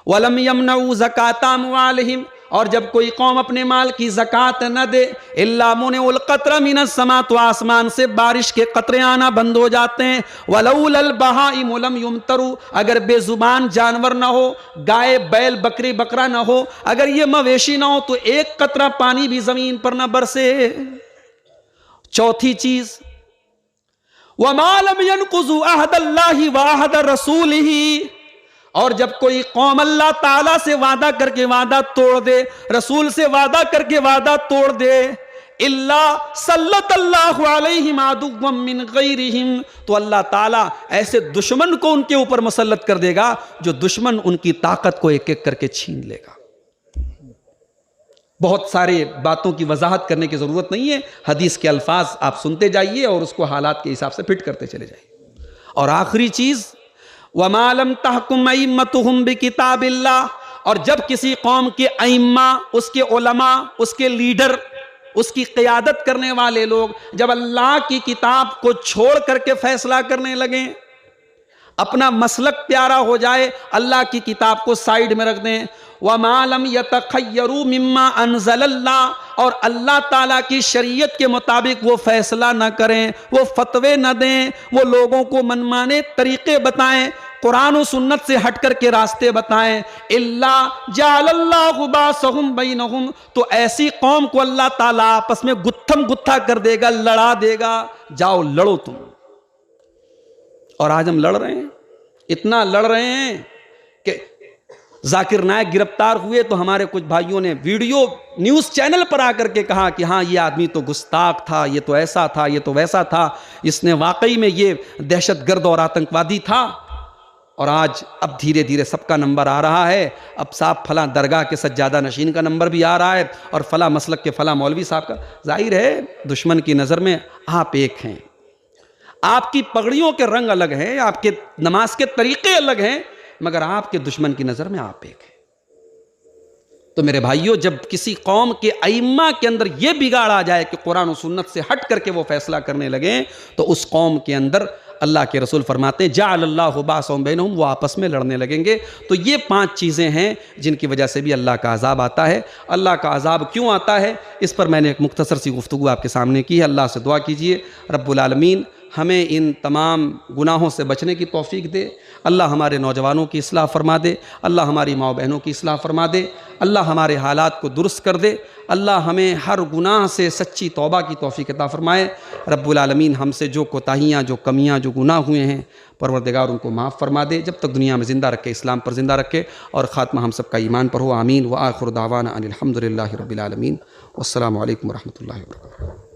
वलम यमनऊ ज़काता अमवालिहिम, और जब कोई कौम अपने माल की ज़कात न दे, इल्ला मुनिउल क़त्र मिनस समा, तो आसमान से बारिश के कतरे आना बंद हो जाते हैं। वलौलल बहाइम लम युमतरू, अगर बेजुबान जानवर ना हो, गाय बैल बकरी बकरा ना हो, अगर ये मवेशी ना हो, तो एक कतरा पानी भी जमीन पर ना बरसे। चौथी चीज, वमा लम यनकुज़ु अहदल्लाहि व अहद रसूलिही, और जब कोई कौम अल्लाह ताला से वादा करके वादा तोड़ दे, रसूल से वादा करके वादा तोड़ दे, इल्ला सल्लल्लाहु अलैहिम अदुव्वम मिन गैरिहिम, तो अल्लाह ताला ऐसे दुश्मन को उनके ऊपर मुसल्लत कर देगा जो दुश्मन उनकी ताकत को एक एक करके छीन लेगा। बहुत सारे बातों की वजाहत करने की जरूरत नहीं है, हदीस के अल्फाज आप सुनते जाइए और उसको हालात के हिसाब से फिट करते चले जाइए। और आखिरी चीज, वमा लम तहकुम अइम्मतुहुम बिकिताबिल्लाह, और जब किसी कौम के अइम्मा, उसके उलमा, उसके लीडर, उसकी क़ियादत करने वाले लोग जब अल्लाह की किताब को छोड़ करके फैसला करने लगे, अपना मसलक प्यारा हो जाए, अल्लाह की किताब को साइड में रख दें। वमा लम यतखय्यरू मिम्मा अनज़लल्लाह, और अल्लाह ताला की शरीयत के मुताबिक वो फैसला ना करें, वो फतवे ना दें, वो लोगों को मनमाने तरीके बताएं, कुरान और सुन्नत से हट करके रास्ते बताएं, इल्ला जअलल्लाहु बासहुम बैनहुम, तो ऐसी कौम को अल्लाह ताला आपस में गुत्थम गुत्था कर देगा, लड़ा देगा। जाओ लड़ो तुम। और आज हम लड़ रहे हैं, इतना लड़ रहे हैं कि जाकिर नायक गिरफ्तार हुए तो हमारे कुछ भाइयों ने वीडियो न्यूज़ चैनल पर आकर के कहा कि हाँ, ये आदमी तो गुस्ताख था, ये तो ऐसा था, ये तो वैसा था, इसने वाकई में ये दहशतगर्द और आतंकवादी था। और आज अब धीरे धीरे सबका नंबर आ रहा है। अब साहब फला दरगाह के सज्जादा नशीन का नंबर भी आ रहा है, और फला मसलक के फला मौलवी साहब का। जाहिर है दुश्मन की नज़र में आप एक हैं, आपकी पगड़ियों के रंग अलग हैं, आपके नमाज के तरीके अलग हैं, मगर आपके दुश्मन की नजर में आप एक हैं। तो मेरे भाइयों, जब किसी कौम के अइम्मा के अंदर यह बिगाड़ आ जाए कि कुरान और सुन्नत से हट करके वो फैसला करने लगे, तो उस कौम के अंदर अल्लाह के रसूल फरमाते हैं जअलल्लाहु बासहुम बैनहुम, वो आपस में लड़ने लगेंगे। तो ये 5 चीज़ें हैं जिनकी वजह से भी अल्लाह का अजाब आता है। अल्लाह का अजाब क्यों आता है, इस पर मैंने एक मुख्तसर सी गुफ्तगू आपके सामने की है। अल्लाह से दुआ कीजिए रब्बुल आलमीन हमें इन तमाम गुनाहों से बचने की तौफीक दे। अल्लाह हमारे नौजवानों की इस्लाह फरमा दे, अल्लाह हमारी माँ बहनों की इस्लाह फरमा दे, अल्लाह हमारे हालात को दुरुस्त कर दे, अल्लाह हमें हर गुनाह से सच्ची तौबा की तौफीक अता फरमाए। रब्बुल आलमीन हमसे जो कोताहियाँ, जो कमियाँ, जो गुनाह हुए हैं, परवरदिगार उनको माफ़ फरमा दे, जब तक दुनिया में ज़िंदा रखे, इस्लाम पर ज़िंदा रखे, और ख़ात्मा हम सब का ईमान पर हो। आमीन। व आखिर दावाना अनिल हम्दुलिल्लाहि रब्बिल आलमीन। वस्सलामु अलैकुम व रहमतुल्लाहि व बरकातुहू।